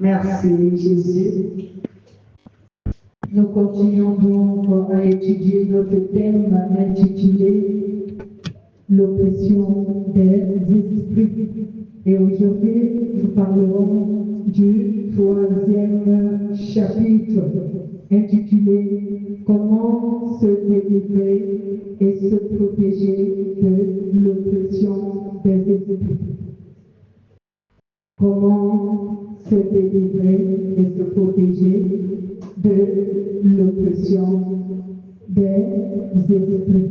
Merci Jésus. Nous continuons donc à étudier notre thème intitulé l'oppression des esprits. Et aujourd'hui, nous parlerons du troisième chapitre intitulé Comment se délivrer et se protéger de l'oppression des esprits. Comment se délivrer et se protéger de l'oppression des esprits.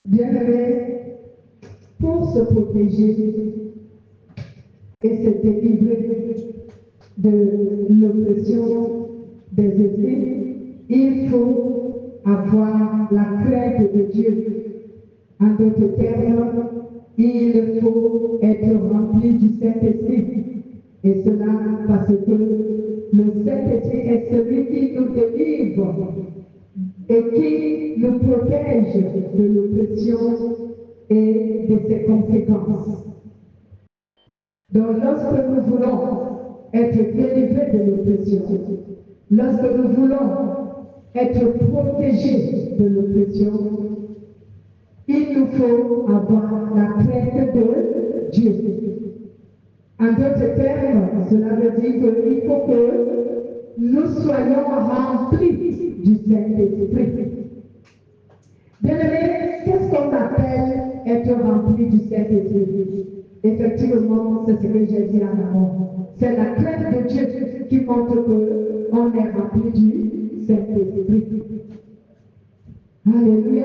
Bien-aimés, pour se protéger et se délivrer de l'oppression des esprits, il faut avoir la crainte de Dieu. En d'autres termes, il faut être rempli du Saint-Esprit. Et cela parce que le Saint-Esprit est celui qui nous délivre et qui nous protège de l'oppression et de ses conséquences. Donc lorsque nous voulons être délivrés de l'oppression, lorsque nous voulons être protégés de l'oppression, il nous faut avoir la crainte de Dieu. En d'autres termes, cela veut dire qu'il faut que nous soyons remplis du Saint-Esprit. Bien-aimés, qu'est-ce qu'on appelle être rempli du Saint-Esprit? Effectivement, c'est ce que j'ai dit en amont. C'est la crainte de Dieu qui montre qu'on est rempli du Saint-Esprit. Alléluia.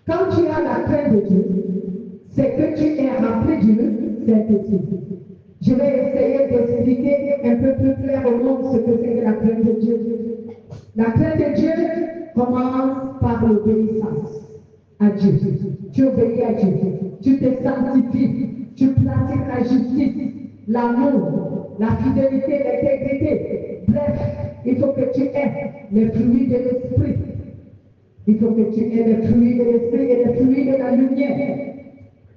Quand tu as la crainte de Dieu, c'est que tu es rempli du Saint-Esprit. Je vais essayer d'expliquer un peu plus clair au monde ce que c'est que la crainte de Dieu. La crainte de Dieu commence par l'obéissance à Dieu. Tu obéis à Dieu. Tu te sanctifies. Tu pratiques la justice, l'amour, la fidélité, l'intégrité. Bref, il faut que tu aies les fruits de l'esprit. Il faut que tu aies les fruits de l'esprit et les fruits de la lumière.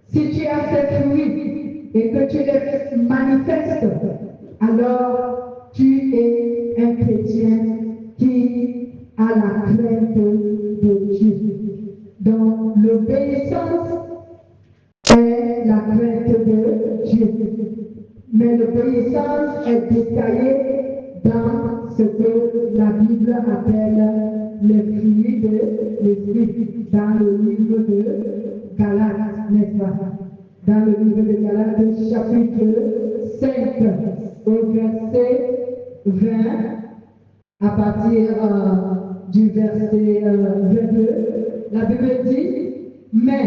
Si tu as ces fruits et que tu les manifestes, alors tu es un chrétien qui a la crainte de Dieu. Donc l'obéissance est la crainte de Dieu. Mais l'obéissance est détaillée dans ce que la Bible appelle les fruits de l'esprit, dans le livre de Galates, n'est-ce pas? Dans le livre de Galates, chapitre 5, au verset 20, à partir du verset 22, la Bible dit, mais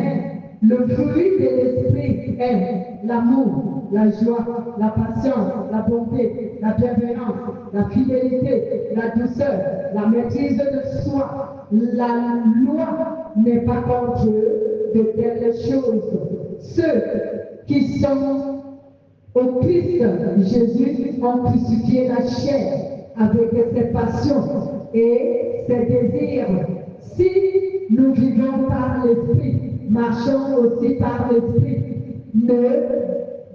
le fruit de l'esprit est l'amour, la joie, la patience, la bonté, la bienveillance, la fidélité, la douceur, la maîtrise de soi. La loi n'est pas contre de telles choses. Ceux qui sont au Christ Jésus ont crucifié la chair avec ses passions et ses désirs. Si nous vivons par l'Esprit, marchons aussi par l'Esprit, ne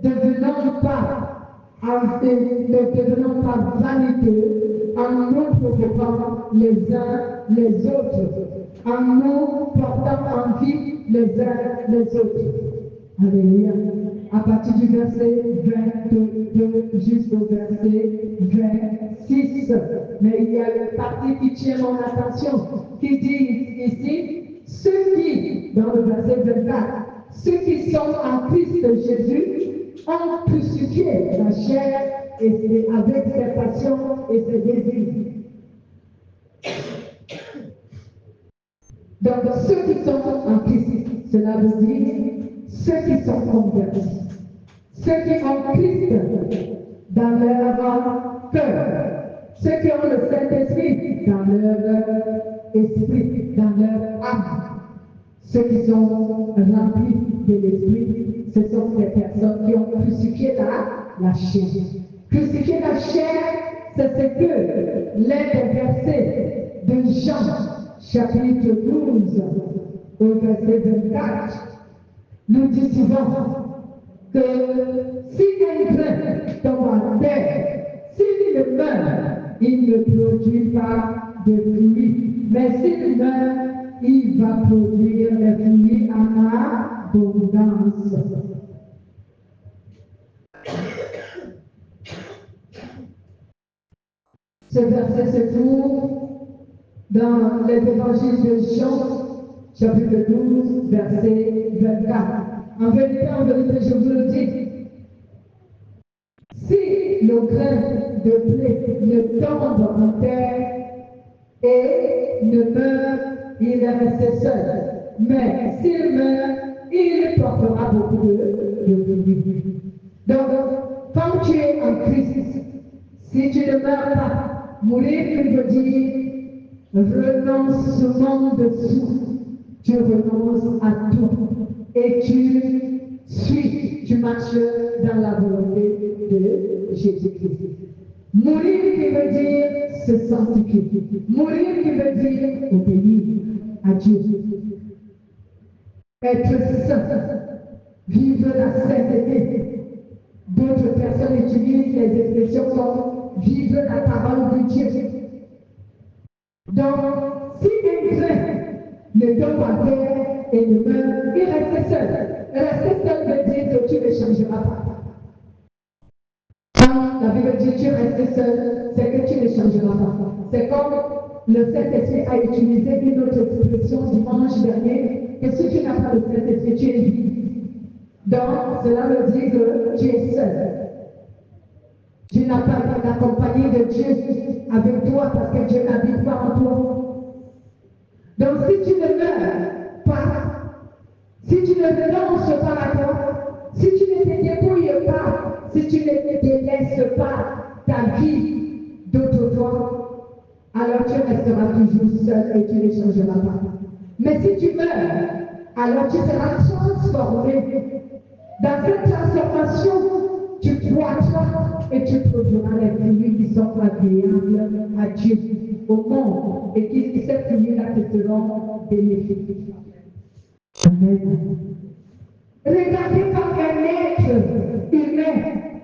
devenons pas vaniteux en nous provoquant les uns les autres, en nous portant envie les uns les autres. Alléluia. À partir du verset 22 jusqu'au verset 26. Mais il y a une partie qui tient mon attention, qui dit ici, ceux qui, dans le verset 24, ceux qui sont en Christ Jésus ont crucifié la chair et avec ses passions et ses désirs. Donc ceux qui sont en Christ, cela veut dire ceux qui sont convertis, ceux qui ont Christ dans leur cœur, ceux qui ont le Saint-Esprit dans leur esprit, dans leur âme, ceux qui sont remplis de l'esprit, ce sont des personnes qui ont crucifié la chair. Crucifier la chair, c'est ce que l'un des versets de Jean, chapitre 12, au verset 24, nous dit souvent que si produit pas de fruits. Mais s'il meurt, il va produire les fruits en abondance. Ce verset se trouve dans les évangiles de Jean, chapitre 12, verset 24. En vérité, je vous le dis, si le grain de blé ne tombe en terre et ne meurt, il est resté seul. Mais s'il meurt, il portera beaucoup de fruits. Donc, quand tu es en Christ, si tu ne meurs pas, mourir veut dire renoncement de soi. Tu renonces à tout et tu suis, tu marches dans la volonté de Jésus-Christ. Mourir qui veut dire se sanctifier. Mourir qui veut dire obéir à Dieu. Être saint, vivre la sainteté. D'autres personnes utilisent les expressions comme vivre la parole de Dieu. Donc, si un grain ne tombe à terre et ne meurt, il reste seul. Rester seul veut dire que tu ne changeras pas. Quand la Bible dit tu restes seul, c'est que tu ne changeras pas. C'est comme le Saint-Esprit a utilisé une autre expression dimanche dernier, que si tu n'as pas le Saint-Esprit, tu es vide. Donc, cela veut dire que tu es seul. Tu n'as pas la compagnie de Dieu avec toi parce que Dieu n'habite pas en toi. Donc, si tu ne meurs pas, si tu ne renonces pas à toi, si tu ne te dépouilles pas, si tu ne te laisses pas ta vie d'auto-toi, alors tu resteras toujours seul et tu ne changeras pas. Mais si tu meurs, alors tu seras transformé. Dans cette transformation, tu croîtras et tu produiras les fruits qui sont agréables à Dieu, au monde, et qui ces fruits-là te seront bénéfiques. Amen. Regardez quand un être humain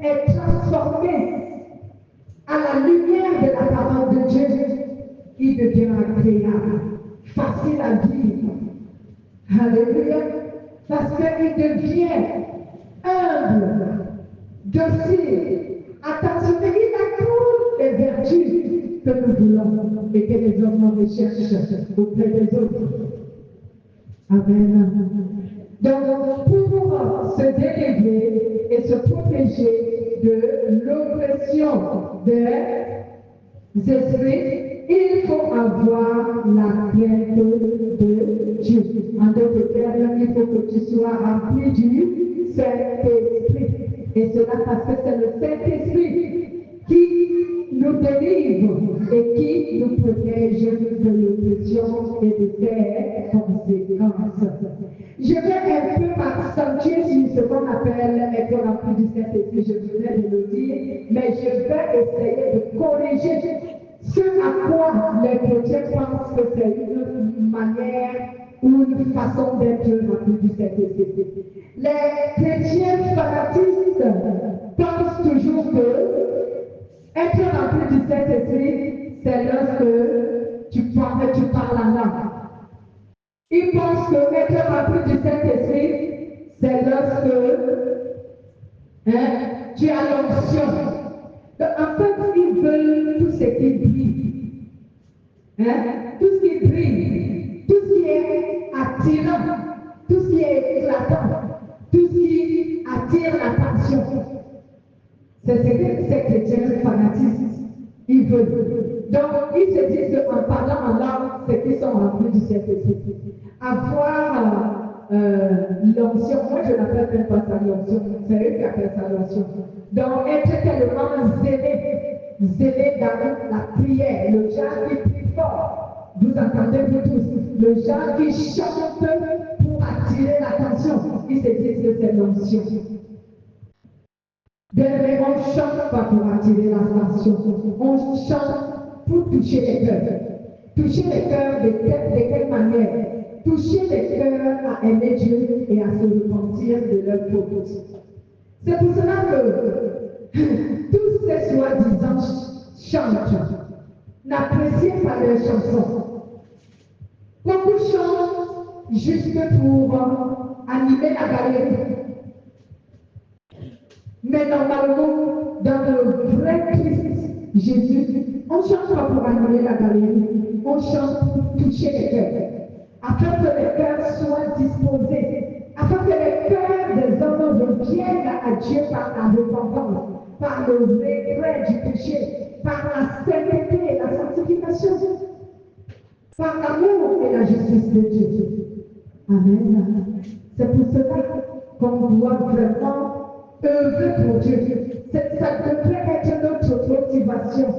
est transformé à la lumière de la parole de Dieu, il devient agréable, facile à vivre. Alléluia. Parce qu'il devient humble, docile, attentionné, il a toutes les vertus que nous voulons et que les hommes recherchent auprès des autres. Amen. Donc, pour se délivrer et se protéger de l'oppression des esprits, il faut avoir la crainte de Dieu. En d'autres termes, il faut que tu sois rempli du Saint-Esprit. Et cela parce que c'est le Saint-Esprit qui nous délivre et qui nous protège de l'oppression et de ses conséquences. Je vais un peu m'accentuer sur ce qu'on appelle être rempli du Saint-Esprit, je venais de le dire, mais je vais essayer de corriger ce à quoi les chrétiens pensent que c'est une manière ou une façon d'être rempli du Saint-Esprit. Les chrétiens fanatistes pensent toujours que être rempli du Saint-Esprit, c'est lorsque tu parles en langue. Ils pensent que être rempli du Saint-Esprit, c'est lorsque tu as l'onction. En fait, ils veulent tout ce qui brille. Tout ce qui brille, tout ce qui est attirant, tout ce qui est éclatant, tout ce qui attire l'attention. C'est ce que ces chrétiens fanatistes, ils veulent. Donc, ils se disent qu'en parlant en langue, c'est qu'ils sont remplis du Saint-Esprit. Avoir l'onction, moi je l'appelle même pas ça l'onction, c'est eux qui appellent ça l'onction. Donc, être tellement zélé dans la prière, le genre qui prie fort, vous entendez vous tous, le genre qui chante pour attirer l'attention, ils se disent que c'est l'onction. Mais on ne chante pas pour attirer l'attention, on chante pour toucher les cœurs. Toucher les cœurs de quelle manière? Toucher les cœurs à aimer Dieu et à se repentir de leurs fautes. C'est pour cela que tous ces soi-disant chantent n'appréciez pas les chansons. Beaucoup chantent juste pour animer la galerie. Mais normalement, dans le vrai Christ, Jésus, on ne chante pas pour animer la galerie, on chante pour toucher les cœurs, afin que les cœurs soient disposés, afin que les cœurs des hommes reviennent à Dieu par la repentance, par le regret du péché, par la sainteté et la sanctification, par l'amour et la justice de Dieu. Amen. C'est pour cela qu'on doit vraiment œuvrer pour Dieu. Ça devrait être notre motivation.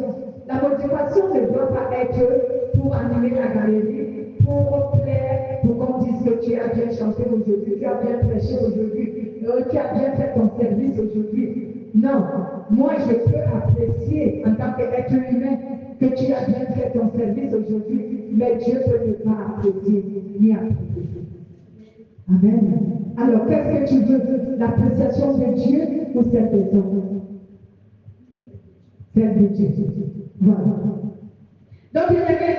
La motivation ne doit pas être pour animer la galerie, pour plaire, pour qu'on dise que tu as bien chanté aujourd'hui, tu as bien prêché aujourd'hui, tu as bien fait ton service aujourd'hui. Non, moi je peux apprécier en tant qu'être humain que tu as bien fait ton service aujourd'hui, mais Dieu peut ne pas apprécier ni apprécier. Amen. Alors, qu'est-ce que tu veux? L'appréciation de Dieu ou celle des hommes? Celle de Dieu. Voilà. Donc, bien aimé,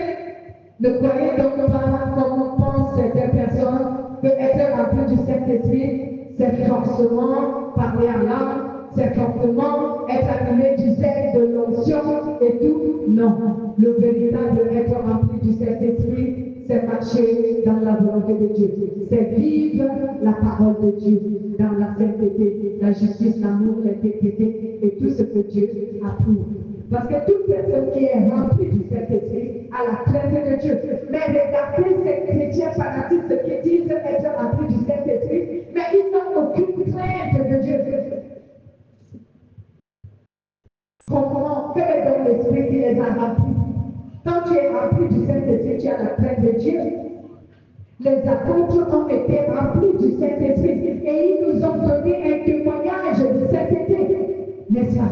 ne croyez donc pas comme pensent certaines personnes que être rempli du Saint-Esprit, c'est forcément parler en langue, c'est forcément être animé du zèle, de l'onction et tout. Non. Le véritable être rempli du Saint-Esprit, c'est marcher dans la volonté de Dieu. C'est vivre la parole de Dieu dans la sainteté, la justice, l'amour, l'intégrité et tout ce que Dieu approuve. Parce que toute personne qui est remplie du Saint-Esprit a la crainte de Dieu. Mais regardez ces chrétiens fanatiques qui disent être remplis du Saint-Esprit, mais ils n'ont aucune crainte de Dieu. Comment? Quel est donc l'esprit qui les a remplis? Quand tu es rempli du Saint-Esprit, tu as la crainte de Dieu. Les apôtres ont été remplis du Saint-Esprit et ils nous ont donné un témoignage de sainteté. N'est-ce pas?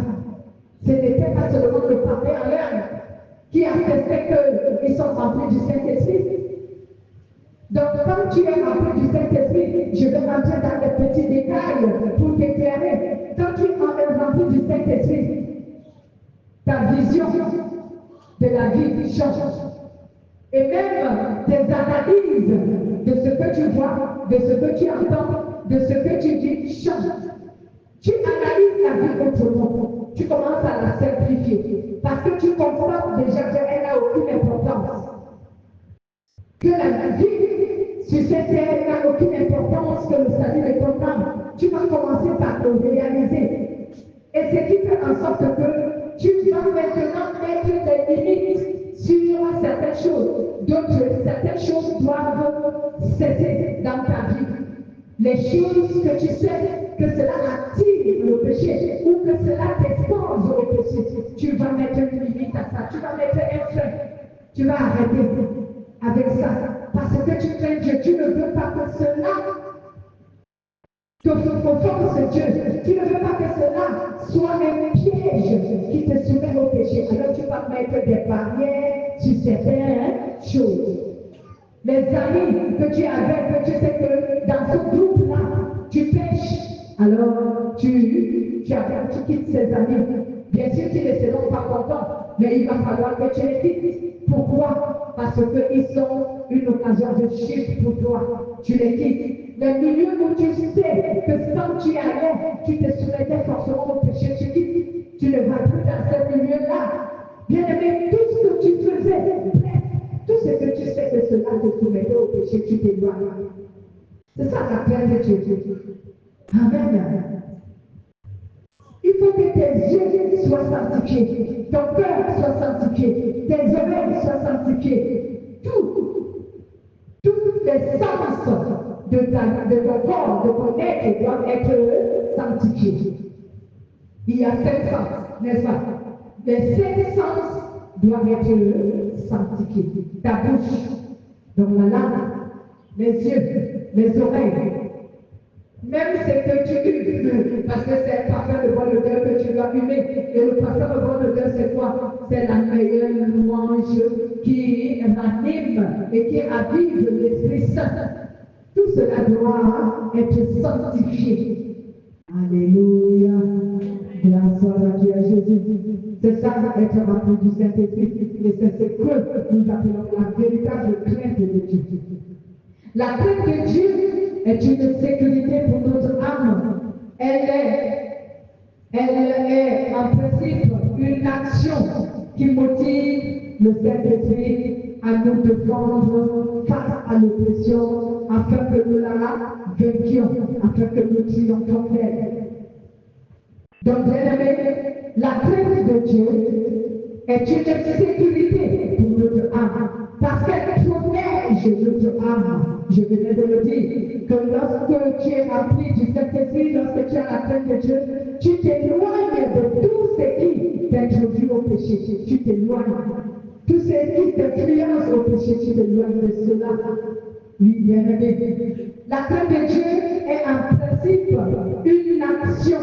Ce n'était pas seulement le parler en langue qui attestait qu'ils sont remplis du Saint-Esprit. Donc, quand tu es rempli du Saint-Esprit, je vais rentrer dans les petits détails pour t'éclairer. Quand tu es rempli du Saint-Esprit, ta vision de la vie change. Et même tes analyses de ce que tu vois, de ce que tu entends, de ce que tu dis changent. Tu analyses la vie autrement. Tu commences à la simplifier. Parce que tu comprends déjà qu'elle n'a aucune importance. Que la vie sur cette terre n'a aucune importance que le salut de ton âme. Tu vas commencer par le réaliser. Et ce qui fait en sorte que tu vas maintenant mettre des limites sur certaines choses. D'autres, certaines choses doivent cesser dans ta vie. Les choses que tu sais que cela attire le péché ou que cela t'expose au péché, tu vas mettre une limite à ça, tu vas mettre un frein, tu vas arrêter avec ça. Parce que tu crains Dieu, tu ne veux pas que cela te force Dieu, tu ne veux pas que cela soit un piège qui te soumette au péché. Alors tu vas mettre des barrières sur certaines choses. Les amis que tu avais, que tu sais que dans ce groupe-là, tu pêches, alors tu quittes ces amis. Bien sûr qu'ils ne seront pas contents, mais il va falloir que tu les quittes. Pourquoi? Parce qu'ils sont une occasion de chute pour toi. Tu les quittes. Les milieux où tu sais que quand tu allais, tu te soumettais forcément au péché, tu quittes. Tu ne vas plus dans ce milieu-là. Bien aimé, tout ce que tu faisais, tout ce que tu sais que cela te soumettait au péché, tu t'éloignes. C'est ça la crainte de Dieu. Amen. Il faut que tes yeux soient sanctifiés, ton cœur soit sanctifié, tes oreilles soient sanctifiées. Tous les sens de ton corps, de ton être doivent être sanctifiés. Il y a 7 sens, n'est-ce pas? Les 7 sens doivent être sanctifiés. Ta bouche, donc la langue, les yeux, les oreilles, même ce que tu humes, parce que c'est un parfum de bonne odeur que tu dois humer. Et le parfum de bonne odeur, c'est quoi? C'est la meilleure louange qui ranime et qui ravive l'Esprit Saint. Tout cela doit être sanctifié. Alléluia. Gloire soit à Dieu, Jésus. C'est ça être rempli du Saint-Esprit. Et c'est ce que nous appelons la véritable crainte de Dieu. La crainte de Dieu est une sécurité pour notre âme. Elle est en principe une action qui motive le Saint-Esprit à nous défendre face à l'oppression afin que nous la vainquions, afin que nous triomphions d'elle. Donc, bien aimé, la crainte de Dieu est une sécurité pour notre âme, parce qu'elle protège notre âme. Je venais de le dire, que lorsque tu es rempli du Saint-Esprit, lorsque tu as la crainte de Dieu, tu t'éloignes de tout ce qui t'introduit au péché. Tu t'éloignes. Tout ce qui t'influence au péché, tu t'éloignes de cela. Oui, bien aimé. La crainte de Dieu est en principe une action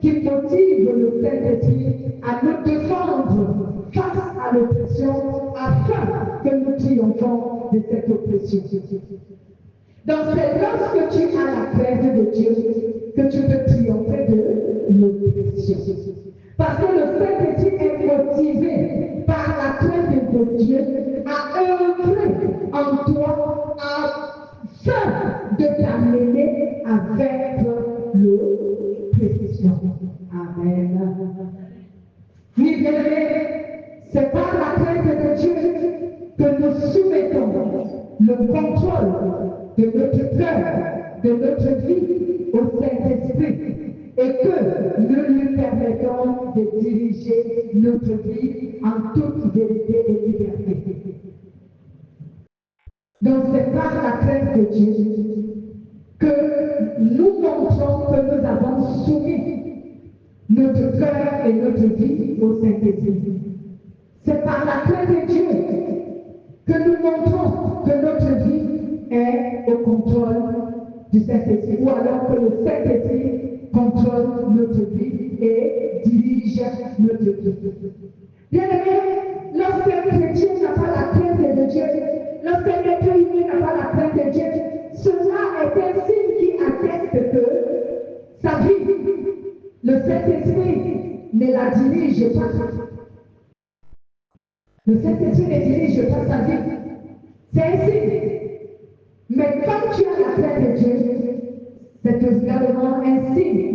qui motive le Saint-Esprit à nous défendre face à l'oppression afin que nous triomphons de cette oppression. Donc c'est lorsque tu as la crainte de Dieu que tu peux triompher de l'oppression. Parce que le Saint-Esprit est motivé par la crainte de Dieu à œuvrer en toi afin de t'amener à vaincre l'oppression. Amen. Oui, bien aimé, c'est par la crainte de Dieu que nous soumettons le contrôle de notre cœur, de notre vie au Saint-Esprit et que nous lui permettons de diriger notre vie en toute vérité et liberté. Donc c'est par la crainte de Dieu que nous montrons que nous avons soumis notre cœur et notre vie au Saint-Esprit. C'est par la crainte de Dieu que nous montrons que notre vie est au contrôle du Saint-Esprit, ou alors que le Saint-Esprit contrôle notre vie et dirige notre vie. Bien aimé, lorsqu'un chrétien n'a pas la crainte de Dieu, lorsqu'un être humain n'a pas la crainte de Dieu, cela est un signe qui atteste que sa vie, le Saint-Esprit ne la dirige pas. Le Saint-Esprit ne dirige pas sa vie. C'est un signe. Mais quand tu as la crainte de Dieu, c'est également un signe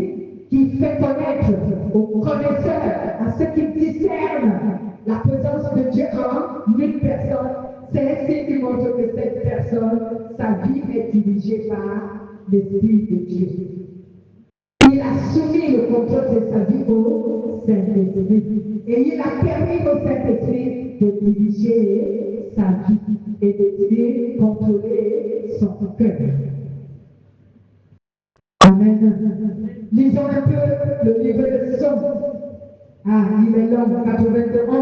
qui fait connaître aux connaisseurs, à ceux qui discernent la présence de Dieu en une personne. C'est un signe qui montre que cette personne, sa vie est dirigée par l'Esprit de Dieu. Il a soumis le contrôle de sa vie au Saint-Esprit. Et il a permis au Saint-Esprit de diriger sa vie et de contrôler son cœur. Amen. Lisons un peu le livre de Psaume. Ah, il est long, 91.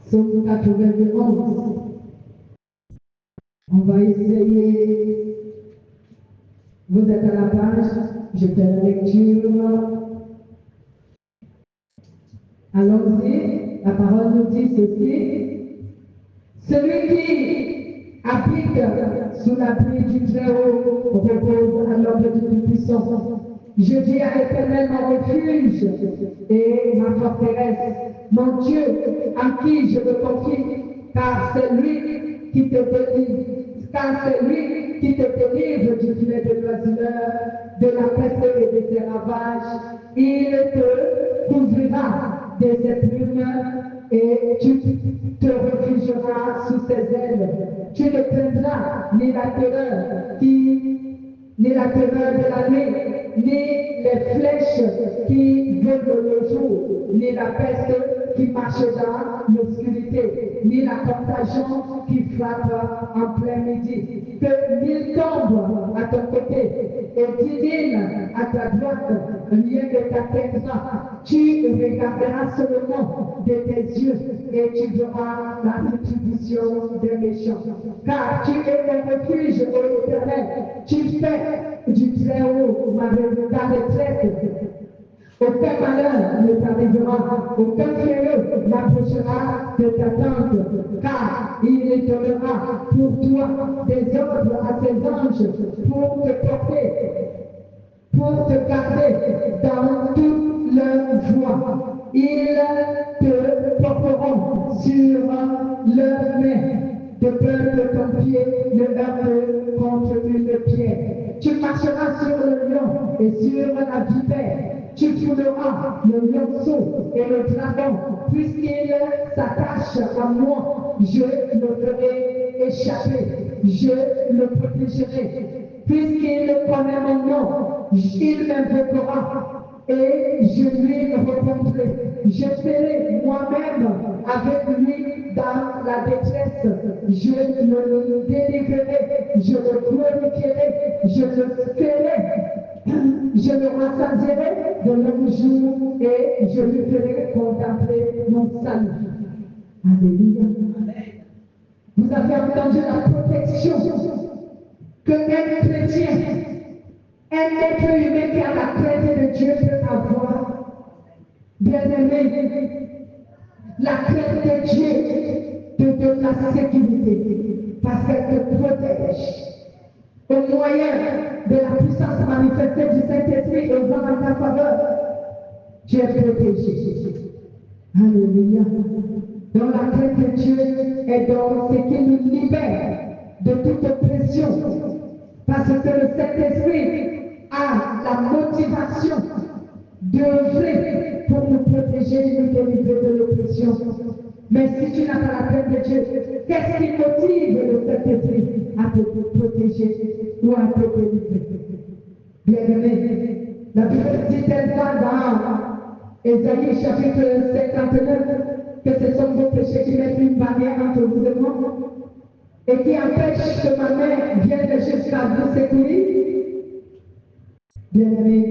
Psaume 91. On va essayer. Vous êtes à la page, je fais la lecture. Allons-y, la parole nous dit ceci. Celui qui habite sous l'abri du Très-Haut repose à l'ombre du Tout-Puissant. Je dis à l'Éternel mon refuge et ma forteresse, mon Dieu en qui je me confie, car c'est lui qui te délivre. Car c'est lui qui te délivre du filet de l'oiseleur, de la peste et de ses ravages. Il te couvrira de ses plumes et tu te réfugieras sous ses ailes. Tu ne craindras ni la terreur de la nuit, ni les flèches qui volent le jour, ni la peste qui marche dans l'obscurité, ni la contagion qui frappe en plein midi. Que 1000 tombent à ton côté et 10 000 à ta droite, rien ne t'atteindra. Tu regarderas seulement de tes yeux et tu verras la rétribution des méchants. Car tu es un refuge, ô Éternel, tu fais du Très-Haut ta retraite. Aucun malheur ne t'arrivera, aucun fléau n'approchera de ta tente, car il donnera pour toi des ordres à tes anges pour te porter, pour te garder dans toute leur voie. Il ton pied ne heurte contre une pierre. Tu marcheras sur le lion et sur la vipère. Tu fouleras le lionceau et le dragon. Puisqu'il s'attache à moi, je le ferai échapper. Je le protégerai. Puisqu'il connaît mon nom, il m'invoquera et je lui répondrai. Je serai moi-même avec lui dans la détresse. Je le délivrerai, je le glorifierai, je le ferai, je le rassasierai de longs jours et je lui ferai contempler mon salut. Alléluia. Vous avez entendu la protection qu'un chrétien, un être humain qui a la crainte de Dieu peut avoir. Bien-aimé, la crainte de Dieu te donne la sécurité parce qu'elle te protège. Au moyen de la puissance manifestée du Saint-Esprit aux hommes en ta faveur, tu es protégé. Alléluia. Donc la crainte de Dieu est donc ce qui nous libère de toute oppression. Parce que le Saint-Esprit a la motivation d'œuvrer pour nous protéger et nous délivrer de l'oppression. Mais si tu n'as pas la crainte de Dieu, qu'est-ce qui motive le Saint-Esprit à te protéger ou à te délivrer? Bien-aimé, la Bible dit telle fois dans Ésaïe chapitre 59 que ce sont vos péchés qui mettent une barrière entre vous et moi et qui empêchent que ma main vienne jusqu'à vous secourir. Bien-aimé,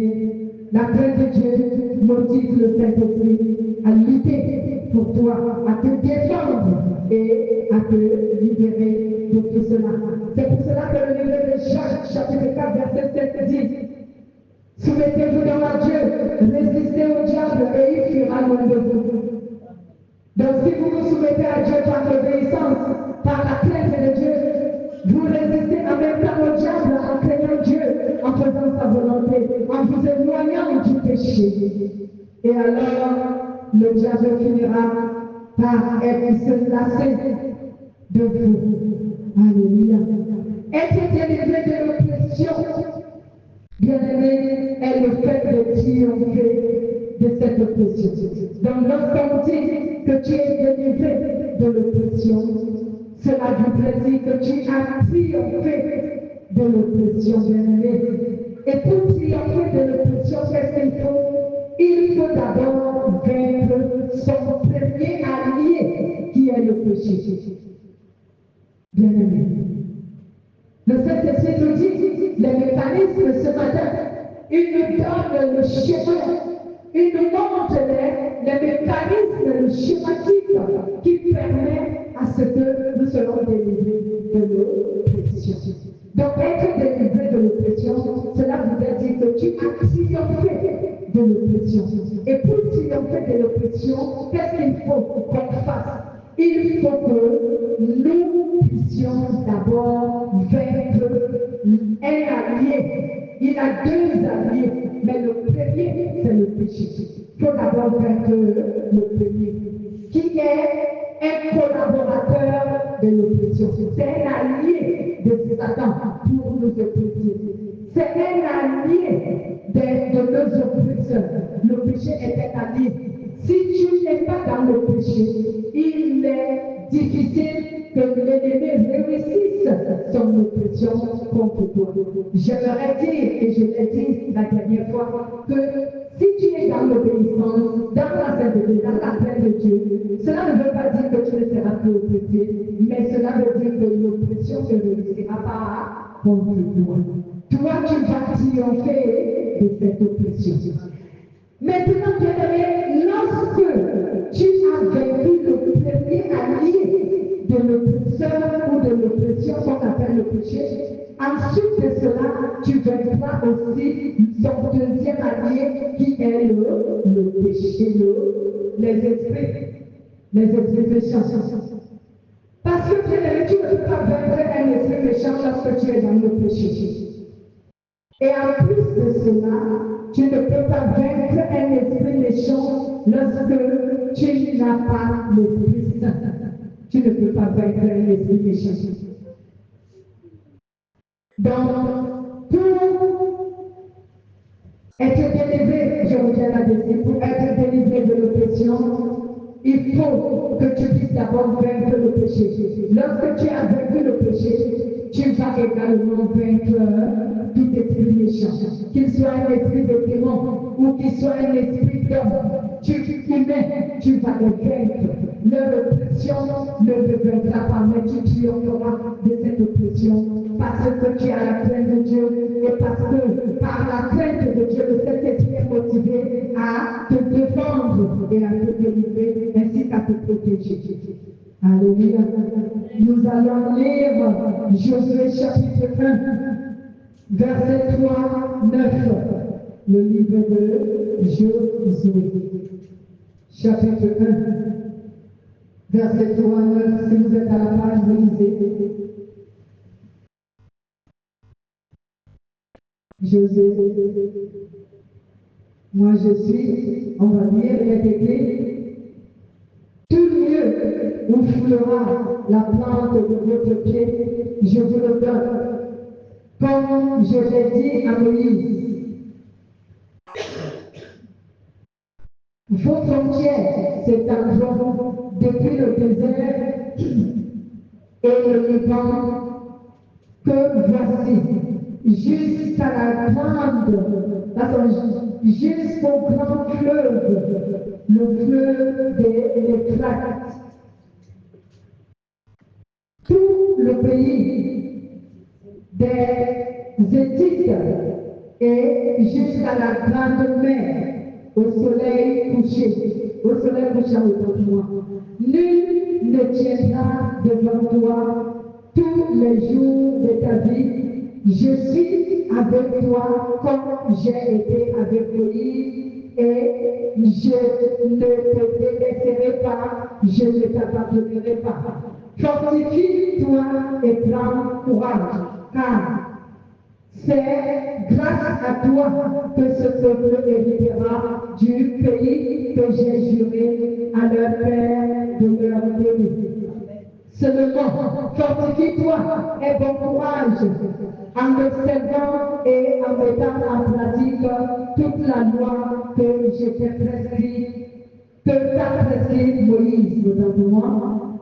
la crainte de Dieu motive le Saint-Esprit à lutter pour toi, à te défendre et à te libérer de tout cela. C'est pour cela que le livre de Jacques, chapitre 4, verset 7 dit: soumettez-vous donc à Dieu, résistez au diable et il fuira loin de vous. Donc si vous vous soumettez à Dieu par l'obéissance, par la crainte de Dieu, vous résistez en même temps au diable en craignant Dieu, en faisant sa volonté, en vous éloignant du péché. Et alors, le diable finira par se lasser de vous. Alléluia. Être délivré de l'oppression, bien-aimé, est le fait de triompher de cette oppression. Donc lorsqu'on dit que tu es délivré de l'oppression, cela voudrait dire que tu as triomphé de l'oppression, bien-aimé. Et pour triompher de l'oppression, qu'est-ce qu'il faut? Il faut d'abord vaincre son premier allié, qui est le péché. Bien-aimé. Le Saint-Esprit nous dit les mécanismes ce matin. Il nous donne le schéma. Il nous montre les mécanismes, le schématique qui permet à ce que nous soyons délivrés de l'oppression. Donc, être délivré de l'oppression, cela voudrait dire que tu as triomphé de l'oppression. Et pour triompher de l'oppression, qu'est-ce qu'il faut qu'on fasse? Il faut que nous puissions d'abord vaincre un allié. Il a deux alliés, mais le premier, c'est le péché. Il faut d'abord vaincre le premier, qui est un collaborateur de l'oppression. C'est un allié de Satan pour nous oppresser. C'est un allié de nos oppresseurs. Le péché est un allié. Si tu n'es pas dans le péché, il est difficile que l'ennemi réussisse son oppression contre toi. J'aimerais dire, et je l'ai dit la dernière fois, que si tu es dans l'obéissance, dans la sainteté, dans la crainte de Dieu, cela ne veut pas dire que tu ne seras plus oppressé, mais cela veut dire que l'oppression ne réussira pas contre toi. Toi, tu vas triompher de cette oppression. Maintenant, bien-aimé, lorsque tu as vaincu le premier allié de l'oppresseur ou de l'oppression qu'on appelle le péché, ensuite de cela, tu vaincras aussi son deuxième allié qui est le péché, les esprits méchants. Parce que bien-aimé, tu ne peux pas vaincre un esprit méchant lorsque tu es dans le péché. Et en plus de cela, tu ne peux pas vaincre un esprit méchant lorsque tu n'as pas l'Esprit Saint. Tu ne peux pas vaincre un esprit méchant. Donc, pour être délivré, je reviens là-dessus, pour être délivré de l'oppression, il faut que tu puisses d'abord vaincre le péché. Lorsque tu as vaincu le péché, tu vas également vaincre tout esprit méchant. Qu'il soit un esprit de démon ou qu'il soit un esprit d'homme, tu vas le vaincre. Leur oppression ne te vaincra pas, mais tu triompheras de cette oppression parce que tu as la crainte de Dieu et parce que par la crainte de Dieu, le Saint-Esprit est motivé à te défendre et à te délivrer ainsi qu'à te protéger. Alléluia. Nous allons lire Josué chapitre 1, verset 3, 9. Le livre de Josué, chapitre 1, verset 3, 9. Si vous êtes à la page, vous lisez. Josué. Moi je suis, on va dire, répéter, tout lieu où foulera la plante de votre pied, je vous le donne. Comme je l'ai dit à Moïse, vos frontières s'étendront depuis le désert et le Liban que voici, jusqu'à la jusqu'au grand fleuve, le fleuve de l'Euphrate. Tout le pays des Héthites et jusqu'à la grande mer, au soleil couché, autant pour moi. Nul ne tiendra devant toi tous les jours de ta vie. Je suis avec toi comme j'ai été avec Moïse et je ne te délaisserai pas, je ne t'abandonnerai pas. Fortifie-toi et prends courage, car c'est grâce à toi que ce peuple héritera du pays que j'ai juré à leur père de leur donner. Seulement, fortifie-toi et bon courage en observant et en mettant en pratique toute la loi que je t'ai prescrite, que t'a prescrit Moïse, moi,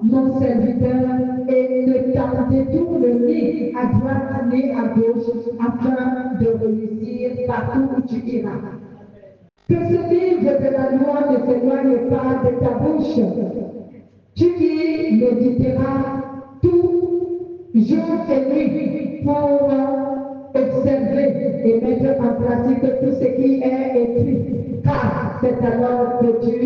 mon serviteur, et ne t'en détourne ni à droite ni à gauche, afin de réussir partout où tu iras. Que ce livre de la loi ne s'éloigne pas de ta bouche. Tu y méditeras tout jour et nuit pour observer et mettre en pratique tout ce qui est écrit, car c'est alors que tu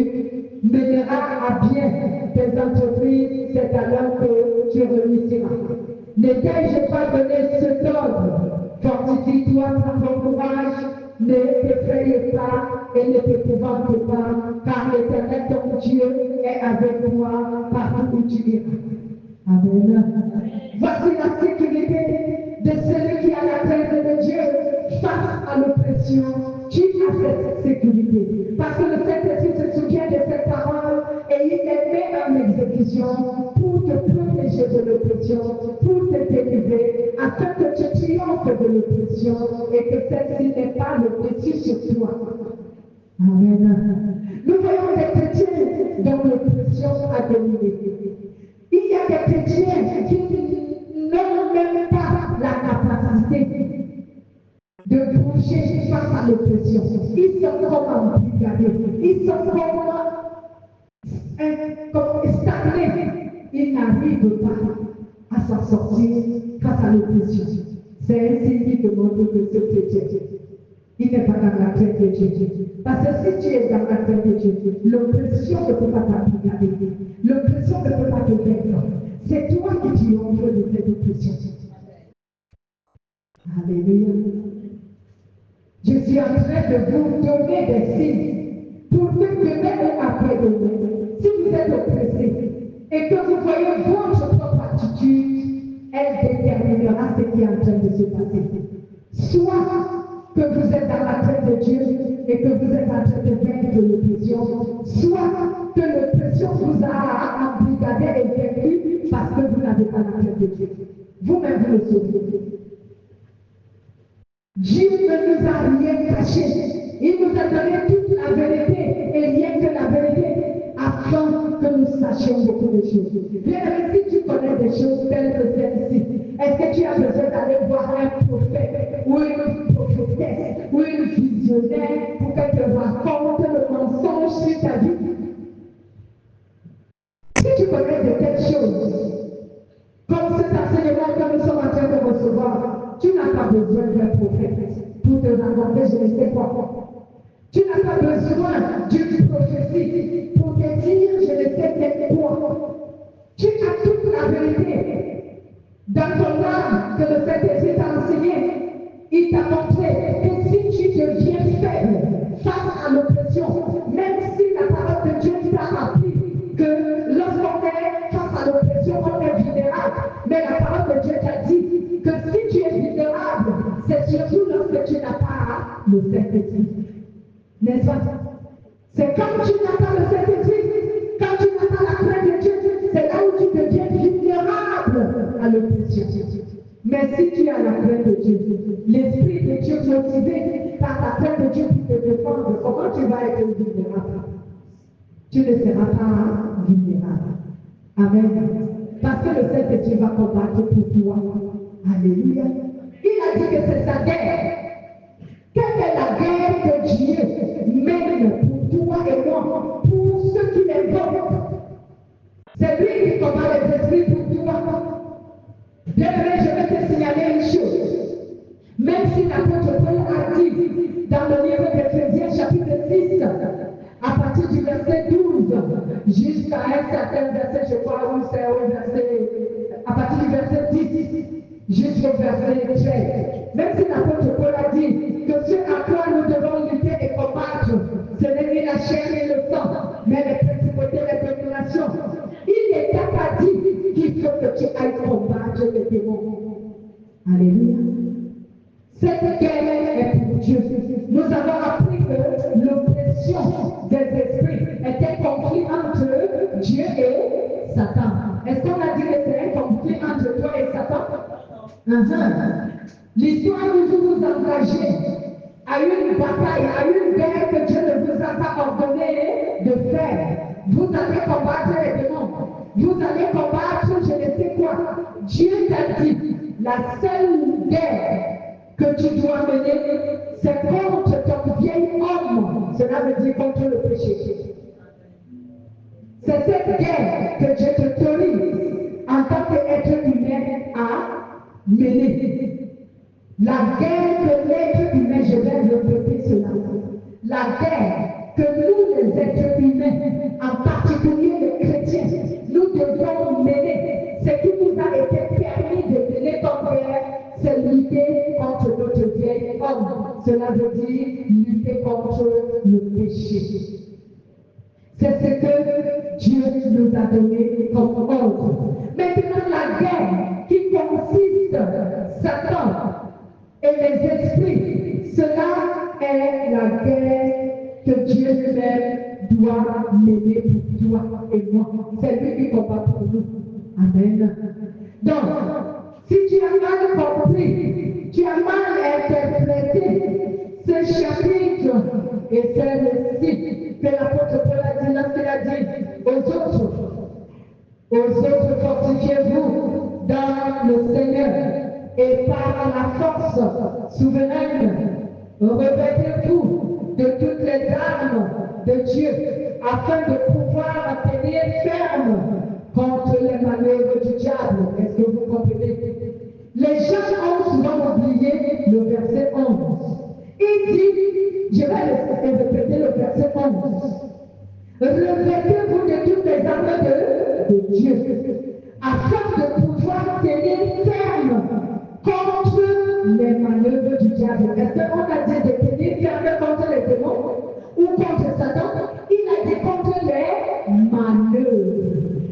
mèneras à bien tes entreprises, c'est alors que tu réussiras. Ne t'ai-je pas donné cet ordre? Fortifie-toi, prends ton courage, ne t'effraie pas et ne t'épouvante pas, car l'Éternel ton Dieu est avec toi partout où tu iras. Amen. Voici la sécurité de celui qui a la crainte de Dieu face à l'oppression. Tu as cette sécurité. Parce que le Saint-Esprit se souvient de cette parole et il les met en exécution pour te protéger de l'oppression, pour te délivrer, afin que tu triomphes de l'oppression et que celle-ci n'ait pas le dessus sur toi. Amen. Nous voyons des chrétiens dont l'oppression a dominé. Il y a des chrétiens qui n'ont même pas la capacité de bouger face à l'oppression. Ils sont comme embrigadés. Ils sont comme stagnés. Ils n'arrivent pas à s'en sortir face à l'oppression. C'est ainsi qu'il demande que ce chrétien, il n'est pas dans la crainte de Dieu. Parce que si tu es dans la crainte de Dieu, l'oppression ne peut pas t'embrigader. L'oppression ne peut pas te vaincre. C'est toi qui triomphes de cette oppression. Alléluia. Je suis en train de vous donner des signes pour que demain ou après-demain, si vous êtes oppressé et que vous voyez votre propre attitude, elle déterminera ce qui est en train de se passer. Soit que vous êtes dans la crainte de Dieu et que vous êtes en train de vaincre l'oppression, soit que l'oppression vous a embrigadé et vaincu parce que vous n'avez pas la crainte de Dieu. Vous-même, vous le savez. Dieu ne nous a rien caché. Il nous a donné toute la vérité et rien que la vérité afin que nous sachions beaucoup de choses. Bien, si tu connais des choses telles que celle-ci, est-ce que tu as besoin d'aller voir un prophète ou une prophétesse ou une visionnaire pour qu'elle te raconte le mensonge sur ta vie? Si tu connais de telles choses, comme cet enseignement que nous sommes en train de recevoir, tu n'as pas besoin d'un prophète pour te raconter je ne sais quoi. Tu n'as pas besoin d'une prophétie pour te dire je ne sais quoi. Tu as toute la vérité dans ton âme que le Saint-Esprit t'a enseigné. Il t'a montré que si tu deviens faible face à l'oppression, même si la parole de Dieu t'a appris que lorsqu'on est face à l'oppression, on est vulnérable, mais la parole de Dieu t'a dit que si tu es vulnérable, c'est surtout lorsque tu n'as pas le Saint-Esprit. N'est-ce pas? C'est quand tu n'as pas le Saint-Esprit, quand tu n'as pas la crainte de Dieu, c'est là où tu deviens vulnérable à l'oppression. Mais si tu as la crainte de Dieu, l'Esprit de Dieu motivé par la crainte de Dieu pour te défendre, comment tu vas être vulnérable? Tu ne seras pas vulnérable. Amen. Parce que le Saint-Esprit va combattre pour toi. Alléluia. Il a dit que c'est sa guerre. Quelle est la guerre que Dieu mène pour toi et moi, pour ceux qui l'invoquent? C'est lui qui combat les esprits pour toi. Bien-aimé, je vais te signaler une chose. Même si l'apôtre Paul a dit dans le livre d'Éphésiens chapitre 6, à partir du verset 12 jusqu'à un certain verset, je crois, où c'est au verset, à partir du verset 10 jusqu'au verset 13. Même si l'apôtre Paul a dit que ce à quoi nous devons lutter et combattre, ce n'est ni la chair ni le sang, mais les principautés, les dominations. Il n'est pas dit qu'il faut que tu ailles combattre les démons. Alléluia. Cette guerre est pour Dieu. Nous avons appris que l'oppression des esprits est un conflit entre Dieu et Satan. Est-ce qu'on a dit que c'est un conflit entre toi et Satan? L'histoire où vous vous engagez à une bataille, à une guerre que Dieu ne vous a pas ordonné de faire. Vous allez combattre les démons. Vous allez combattre je ne sais quoi. Dieu t'a dit, la seule guerre que tu dois mener, c'est contre ton vieil homme. Cela veut dire contre le péché. C'est cette guerre que Dieu t'autorise en tant qu'être humain à mener. La guerre que l'être humain, je vais répéter cela, la guerre que nous les êtres humains, en particulier les chrétiens, nous devons mener, ce qui nous a été permis de mener comme guerre, c'est lutter contre notre vieil homme. Cela veut dire lutter contre le péché. C'est ce que Dieu nous a donné comme ordre. Maintenant, la guerre qui consiste, Satan et les esprits, cela est la guerre que Dieu lui-même doit mener pour toi et moi. C'est lui qui combat pour nous. Amen. Donc, si tu as mal compris, tu as mal interprété ce chapitre et ce récit que l'apôtre Paul a dit lorsqu'il a dit aux autres, fortifiez-vous dans le Seigneur et par la force souveraine, revêtez-vous de toutes les armes de Dieu afin de pouvoir tenir ferme contre les manœuvres du diable. Est-ce que vous comprenez? Les gens ont souvent oublié le verset 11. Il dit, je vais répéter le verset 11. Revêtez-vous de toutes les armes de Dieu afin de pouvoir tenir ferme contre les manœuvres du diable. Est-ce qu'on a dit de tenir ferme contre les démons ou contre Satan? Il a dit contre les manœuvres.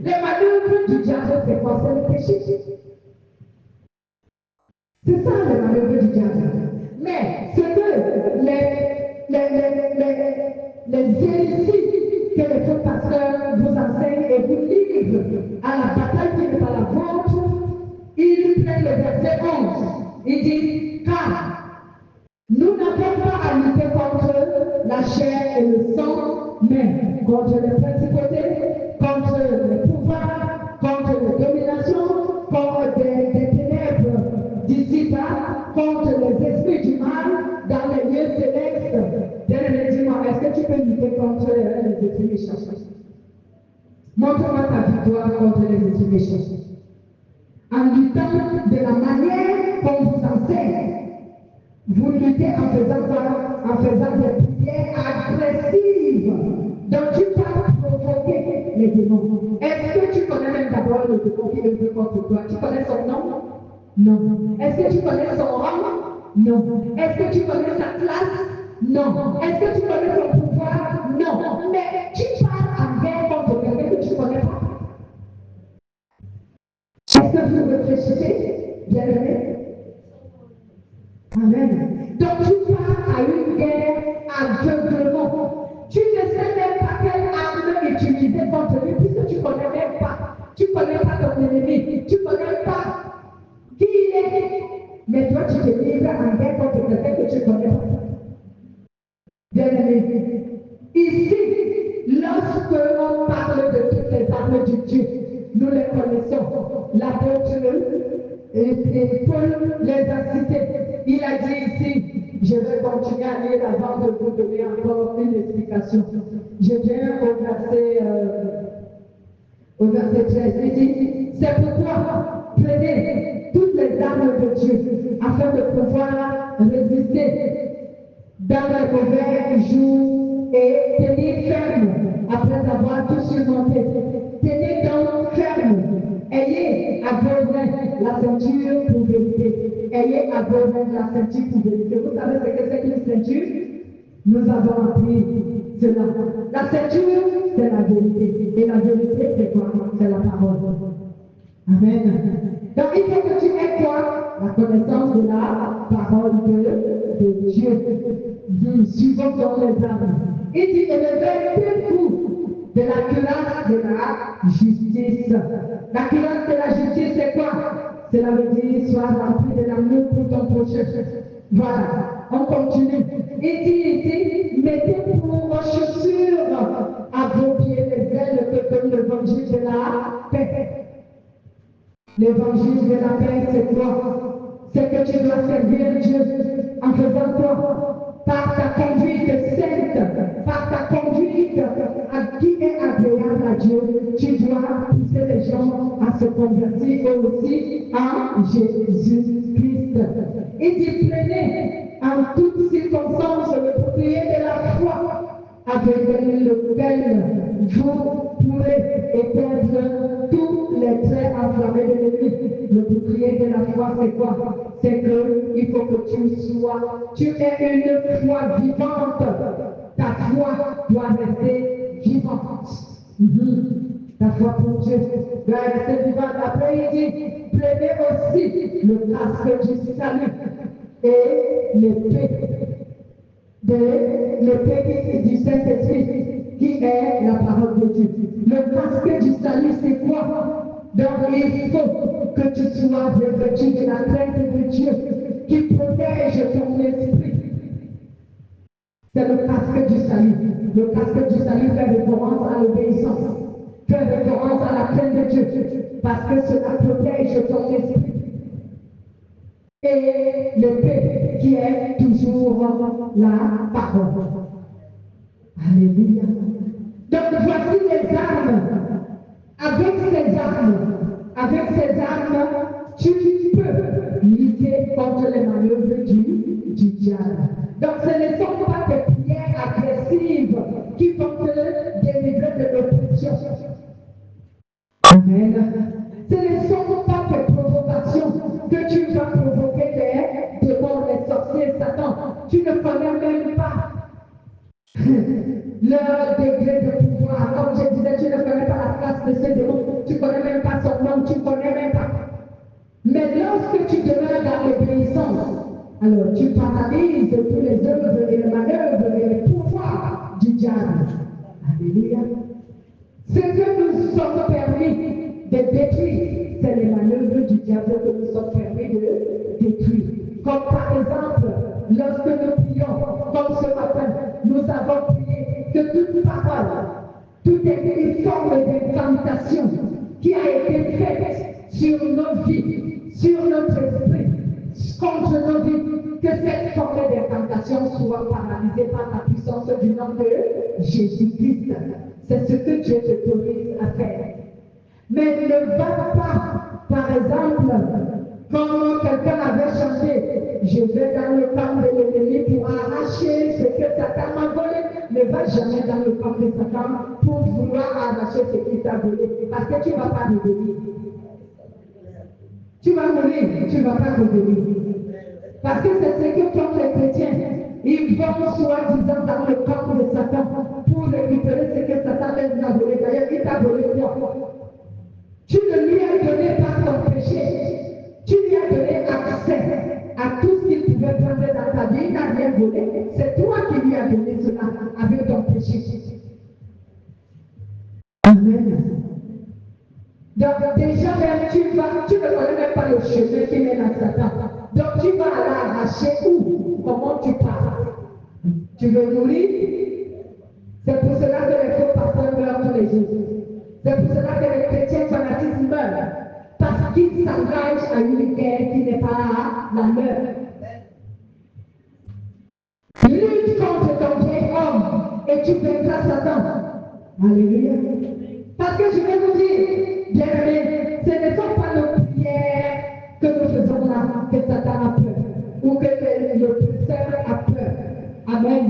Les manœuvres du diable, c'est quoi? C'est le péché. C'est ça les manœuvres du diable. Mais ce que les hérésies que les faux pasteurs vous enseignent et vous livrent à la bataille qui n'est pas la vôtre, ils prennent le verset 11. Il dit, car chair et le sang, mais contre les principautés, contre les pouvoirs, contre les dominations, contre des ténèbres d'ici-bas, contre les esprits du mal dans les lieux célestes. Bien-aimé, dis-moi, est-ce que tu peux lutter contre les esprits méchants? Montre-moi ta victoire contre les esprits méchants. En luttant de la manière qu'on vous enseigne. Vous luttez en faisant quoi? En faisant des prières agressives. Donc tu vas provoquer les démons. Est-ce que tu connais même d'abord le démon qui est contre toi? Tu connais son nom? Non. Est-ce que tu connais son rang? Non. Est-ce que tu connais sa classe? Non. Est-ce que tu connais son pouvoir? Non. Mais tu parles en guerre contre quelqu'un que tu ne connais pas. Est-ce que vous réfléchissez, bien-aimé? Amen. Donc tu pars à une guerre aveuglement. Tu ne sais même pas quelle arme utiliser contre lui puisque tu ne connais même pas. Tu ne connais pas ton ennemi. Tu ne connais pas qui il est. Mais toi tu te livres en guerre contre quelqu'un que tu ne connais pas. Bien-aimé. Ici, lorsque on parle de toutes les armes du Dieu, nous les connaissons. L'apôtre et Paul les a cités. Il a dit ici, je vais continuer à lire avant de vous donner encore une explication. Je viens au verset 13. Il dit, c'est pourquoi prenez toutes les armes de Dieu afin de pouvoir résister dans le mauvais jour et tenir ferme après avoir tout surmonté. Tenez donc ferme. Ayez à vos mains la ceinture pour vérité. Ayez à vos mains la ceinture pour vérité. Vous savez ce que c'est qu'une ceinture? Nous avons appris cela. La ceinture, c'est la vérité. Et la vérité, c'est quoi? C'est la parole. Amen. Donc il faut que tu aies quoi? La connaissance de la parole de Dieu. Suivons dans les armes. Il dit, et le verset coup de la cuirasse de la justice. La cuirasse de la justice, c'est quoi? Cela veut dire, sois rempli de l'amour pour ton prochain. Voilà, on continue. Il dit, mettez pour vos chaussures à vos pieds les ailes que donne l'évangile de la paix. L'évangile de la paix, c'est quoi? C'est que tu dois servir Dieu en faisant quoi? Par ta conduite sainte, par ta conduite qui est agréable à Dieu, tu dois pousser les gens à se convertir aussi en Jésus-Christ. Il dit, prenez en toutes circonstances le bouclier de la foi, avec lequel vous pourrez éteindre tous les traits enflammés de l'ennemi. Le bouclier de la foi, c'est quoi? C'est qu'il faut que tu aies une foi vivante. Ta foi doit rester vivante. Ta foi pour Dieu doit rester vivante. Après, il dit, prenez aussi le casque du salut et l'épée du Saint-Esprit, qui est la parole de Dieu. Le casque du salut, c'est quoi? Donc, il faut que tu sois revêtu de la crainte de Dieu, qui protège ton esprit. C'est le casque du salut. Le casque du salut fait référence à l'obéissance, fait référence à la crainte de Dieu, parce que cela protège ton esprit. Et l'épée qui est toujours la parole. Alléluia. Donc voici les armes. Avec ces armes, tu peux lutter contre les manœuvres du diable. Donc ce ne sont pas des prières agressives qui vont te délivrer de l'oppression. Amen. Ce ne sont pas des provocations que tu vas provoquer des démons, les sorciers, Satan. Tu ne connais même pas leur degré de pouvoir. Comme je disais, tu ne connais pas la place de ce démon. Tu ne connais même pas son nom, tu ne connais même pas. Mais lorsque tu demeures dans l'obéissance, alors tu paralyses tous les œuvres et les manœuvres et les pouvoirs du diable. Alléluia. Ce que nous sommes permis de détruire, c'est les manœuvres du diable que nous sommes permis de détruire. Comme par exemple, lorsque nous prions, comme ce matin, nous avons prié que toute parole, toute forme d'incantation qui a été faite sur nos vies, sur notre esprit, contre nos vies, que cette forme d'incantation soit paralysée par la puissance du nom de Jésus-Christ. C'est ce que Dieu t'autorise à faire. Mais ne va pas, par exemple, comme quelqu'un avait chanté, je vais dans le camp de l'ennemi pour arracher ce que Satan m'a volé. Ne va jamais dans le camp de Satan pour vouloir arracher ce qu'il t'a volé, parce que tu ne vas pas revenir. Tu vas mourir, tu ne vas pas revenir. Parce que c'est ce que font les chrétiens. Ils vont soi-disant dans le camp de Satan pour récupérer ce que Satan les a volé. D'ailleurs, il t'a volé quoi? Tu ne lui as donné pas ton péché. Tu lui as donné accès à tout ce qu'il pouvait prendre dans ta vie. Il n'a rien volé. C'est toi qui lui as donné cela avec ton péché. Amen. Donc déjà même tu ne connais même pas le chemin qui mène à Satan. Donc tu vas aller arracher où? Comment tu pars? Tu veux mourir? C'est pour cela que les faux pasteurs meurent tous les jours. C'est pour cela que les chrétiens fanatiques meurent. Parce qu'ils s'engagent à une guerre qui n'est pas la leur. Lutte contre ton vieil homme et tu vaincras Satan. Alléluia. Parce que je vais vous dire, bien aimés, ce ne sont pas nos prières que nous faisons là, que Satan a peur, ou que le oppresseur a peur. Amen.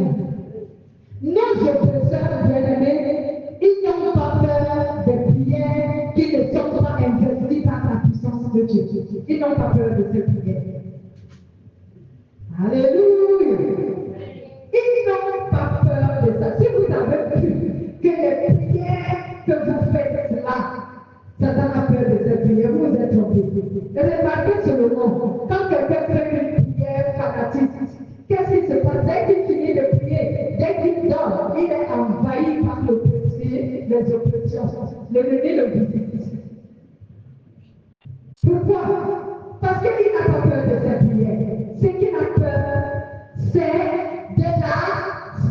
Nos oppresseurs, bien aimés, ils n'ont pas peur des prières qui ne sont pas investies par la puissance de Dieu. Ils n'ont pas peur de ces prières. Alléluia. Ils n'ont pas peur de ça. Si vous avez vu que les prières que vous faites là, Satan a peur de ces prières, vous êtes trompés. Et remarquez seulement, quand quelqu'un fait une prière fanatique, qu'est-ce qui se passe? Dès qu'il finit de prier, dès qu'il dort, il est envahi par les oppressions. L'ennemi le visite. Pourquoi? Parce qu'il n'a pas peur de sa prière. Ce qu'il a peur, c'est de la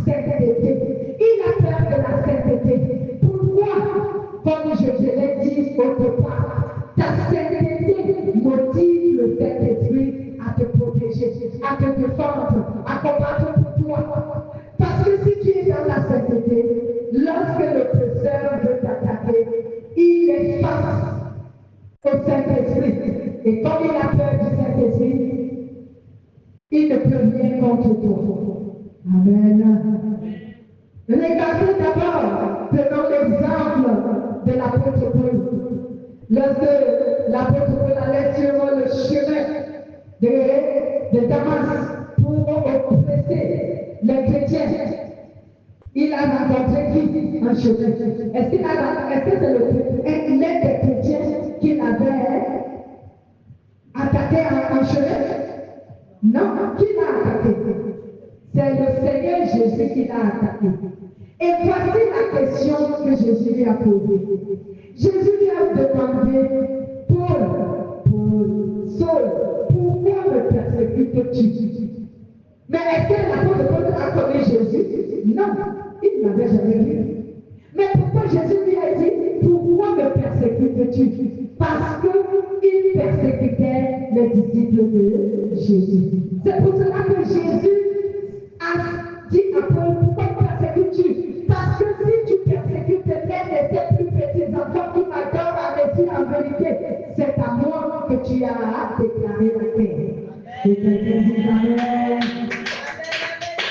sainteté. Il a peur de la sainteté. Pourquoi? Comme je l'ai dit autre part, ta sainteté motive le Saint-Esprit à te protéger, à te défendre, à combattre pour toi. Parce que si tu es dans la sainteté, lorsque l'oppresseur veut t'attaquer, il est face au Saint-Esprit. Et comme il a peur du Saint-Esprit, il ne peut rien contre toi. Amen. Regardez d'abord, prenons l'exemple de l'apôtre Paul. Lorsque l'apôtre Paul allait sur le chemin de Damas pour oppresser les chrétiens, il a rencontré qui en chemin? Est-ce que c'est l'un des chrétiens qu'il avait attaqué en chemin? Non, qui l'a attaqué? C'est le Seigneur Jésus qui l'a attaqué. Et voici la question que Jésus lui a posée. Jésus lui a demandé, Paul, Saul, pourquoi me persécutes-tu? Mais est-ce que l'apôtre Paul a connu Jésus? Non, il ne l'avait jamais vu. Mais pourquoi Jésus lui a dit, pourquoi me persécutes-tu? Parce qu'il persécutait les disciples de Jésus. C'est pour cela que Jésus a dit à Paul, pourquoi me persécutes-tu? Parce que si tu persécutes l'un de tes plus petits enfants qui m'adorent avec dit en vérité, c'est à moi que tu as déclaré la paix. Et quelqu'un dit Amen.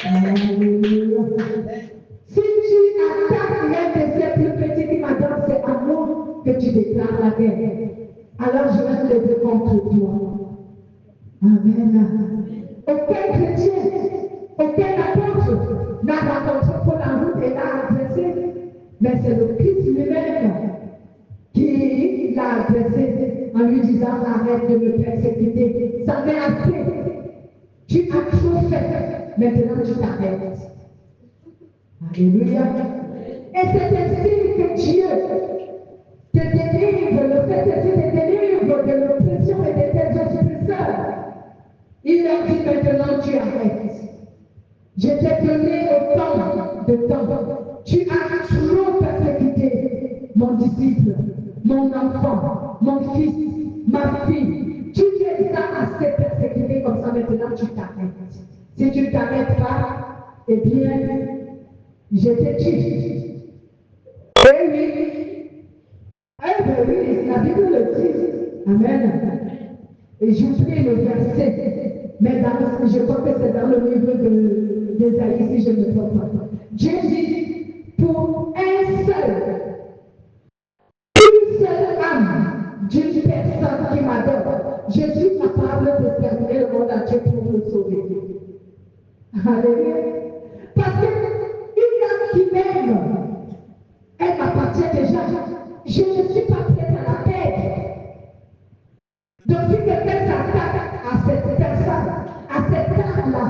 Alléluia. Si tu attaques l'un de ces plus petits qui m'adorent, c'est à moi que tu déclares la guerre. Alors je vais me lever contre toi. Amen. Aucun chrétien, aucun apôtre n'a rencontré Paul en route et l'a adressé, mais c'est le Christ lui-même qui l'a adressé en lui disant arrête de me persécuter. Ça m'est assez. Tu as trop fait, maintenant tu t'arrêtes. Alléluia. Et c'est ainsi que Dieu te délivre, le Saint-Esprit te délivre de l'oppression et de tes oppresseurs. Il leur dit maintenant tu arrêtes. Je t'ai donné autant de temps. Tu as trop persécuté mon disciple, mon enfant, mon fils, ma fille. Tu les as assez persécutés comme ça, maintenant tu t'arrêtes. Si tu ne t'arrêtes pas, eh bien, je te tue. Eh oui, eh bien oui, la Bible le dit. Amen. Et j'oublie le verset, mais je crois que c'est dans le livre d'Ésaïe, si je ne me trompe pas. Dieu dit, pour une seule âme d'une personne qui m'adore, je suis capable de servir le monde entier pour le sauver. Alléluia. Parce qu'une âme qui m'aime, elle m'appartient déjà. Je ne suis pas prête à la perdre. Donc si quelqu'un s'attaque à cette personne, à cette âme-là,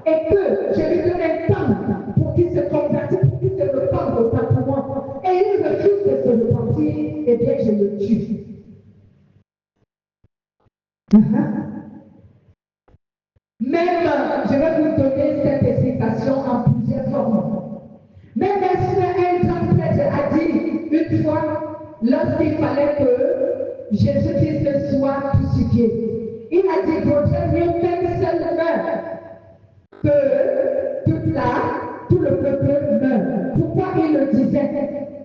et que je lui donne un temps pour qu'il se convertisse, pour qu'il se repente autant pour moi, et il refuse de se repentir, eh bien je le tue. Même, je vais vous donner cette explication en plusieurs formes. Même un grand prêtre a dit une fois, lorsqu'il fallait que Jésus-Christ soit crucifié, il a dit, vaudrait mieux qu'un seul meure que tout le peuple meure. Pourquoi il le disait?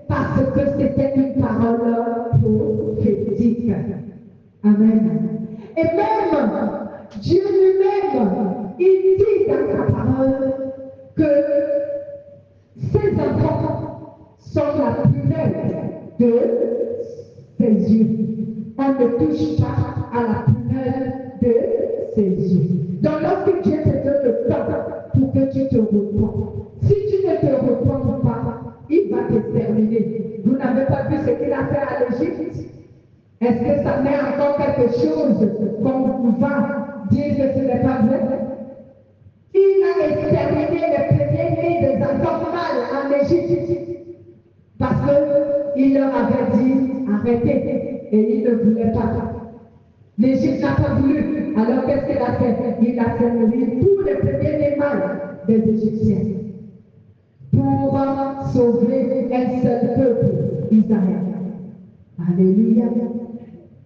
Parce que c'était une parole prophétique. Amen. Et même Dieu lui-même, il dit dans sa parole que ses enfants sont la prunelle de ses yeux. On ne touche pas à la prunelle de ses yeux. Donc lorsque Dieu te donne le temps pour que tu te repens, si tu ne te repens pas, il va t'exterminer. Vous n'avez pas vu ce qu'il a fait à l'Égypte? Est-ce que ça met encore quelque chose qu'on va dire que ce n'est pas vrai? Il a exterminé les premiers-nés des enfants mâles en Égypte parce qu'il leur avait dit arrêtez et ils ne voulaient pas. L'Égypte n'a pas voulu. Alors qu'est-ce qu'il a fait? Il a terminé tous les premiers-nés mâles des Égyptiens pour sauver un seul peuple, Israël. Alléluia.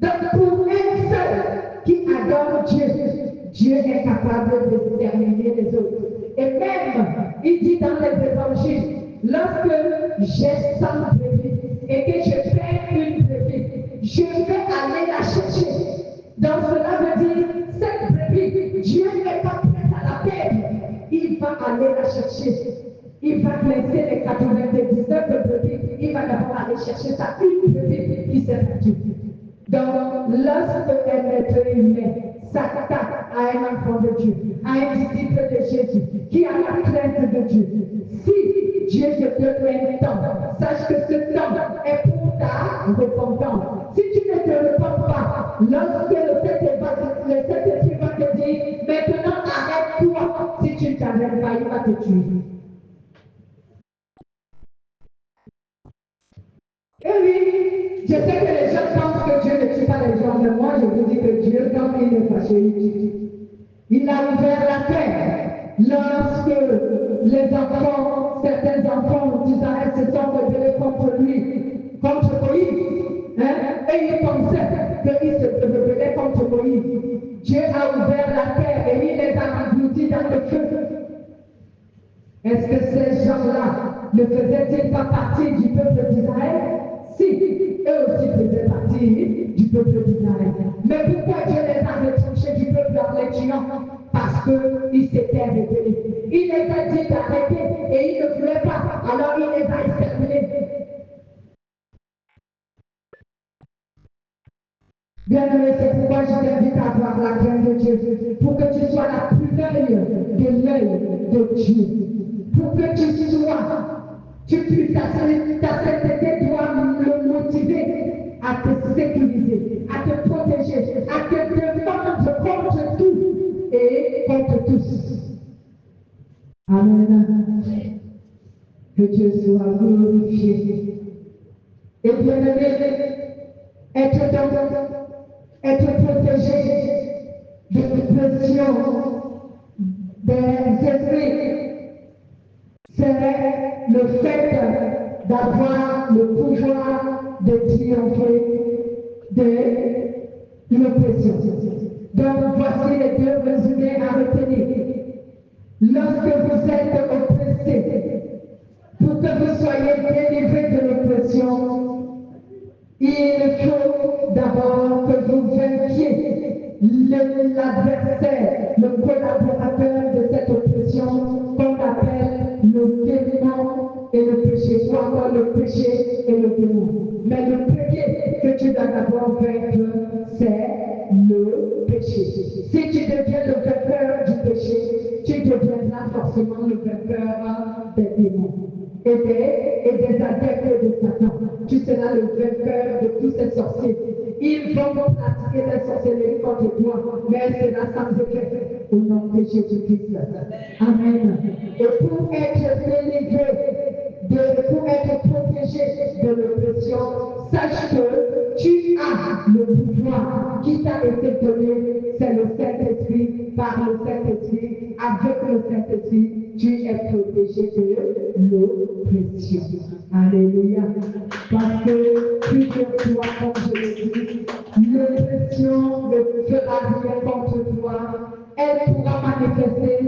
Donc pour un seul qui adore Dieu, Dieu est capable d'exterminer les autres. Et même, il dit dans les évangiles, lorsque j'ai 100 brebis et que je perds une brebis, je vais aller la chercher. Donc cela veut dire, cette brebis, Dieu n'est pas prêt à la perdre. Il va aller la chercher. Il va laisser les 99 brebis, il va d'abord aller chercher sa une brebis qui s'est perdue. Donc, lorsque un être humain s'attaque à un enfant de Dieu, à un disciple de Jésus, qui a la crainte de Dieu, si Dieu te donne un temps, sache que ce temps est pour ta repentance. Si tu ne te repens pas, lorsque le Saint-Esprit va te dire, maintenant arrête-toi, si tu ne t'arrêtes pas, il va te tuer. Et oui, je sais que les gens pensent que Dieu ne tue pas les gens, mais moi je vous dis que Dieu, quand il est fâché, il tue. Il a ouvert la terre lorsque les enfants, certains enfants d'Israël se sont rebellés contre lui, contre Moïse. Et ils pensaient qu'ils se rebellaient contre Moïse. Dieu a ouvert la terre et il les a engloutis dans le feu. Est-ce que ces gens-là ne faisaient-ils pas partie du peuple d'Israël? Si, eux aussi faisaient partie du peuple d'Israël. Mais pourquoi Dieu les a retranchés du peuple en les tuant? Parce qu'ils s'étaient rebellés. Il les a dit d'arrêter et ils ne voulaient pas. Alors il les a exterminés. Bien-aimé, c'est pourquoi je t'invite à avoir la crainte de Dieu. Pour que tu sois la prunelle de l'œil de Dieu. Pour que tu puisses ta sainteté doit le motiver à te sécuriser, à te protéger, à te défendre contre tout et contre tous. Amen. Que Dieu soit glorifié. Et bien aimé, être protégé de l'oppression des esprits, c'est le fait d'avoir le pouvoir de triompher de l'oppression. Donc, voici les deux résumés à retenir. Lorsque vous êtes oppressé, pour que vous soyez délivrés de l'oppression, il faut d'abord que vous vainquiez l'adversaire, le collaborateur de cette oppression qu'on appelle le démon et le péché, ou encore le péché et le démon. Mais le premier que tu dois d'abord vaincre, c'est le péché. Si tu deviens le vainqueur du péché, tu deviendras forcément le vainqueur des démons et des adeptes de Satan. Tu seras le vainqueur de tous ces sorciers. Ils vont pratiquer la sorcellerie contre toi, mais elle sera sans effet au nom de Jésus-Christ. Amen. Et pour être délivré, pour être protégé de l'oppression, sache que tu as le pouvoir qui t'a été donné, c'est le Saint-Esprit, par le Saint-Esprit, avec le Saint-Esprit, tu es protégé de l'oppression. Alléluia. Parce que figure-toi, comme je l'ai dit, l'oppression ne fera rien contre toi. Elle pourra manifester,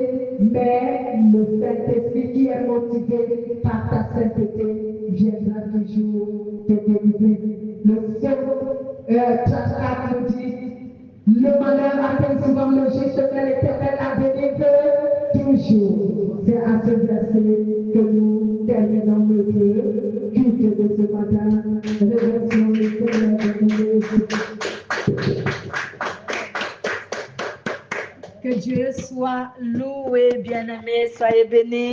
mais le Saint-Esprit qui est motivé par ta sainteté viendra toujours te délivrer. Le Tchakra nous dit, le malheur appelle souvent le juste, mais l'Éternel la délivre toujours. C'est à ce verset que nous terminons le culte de ce matin. Remercions l'Éternel de nous. Que Dieu soit loué, bien-aimé, soyez bénis.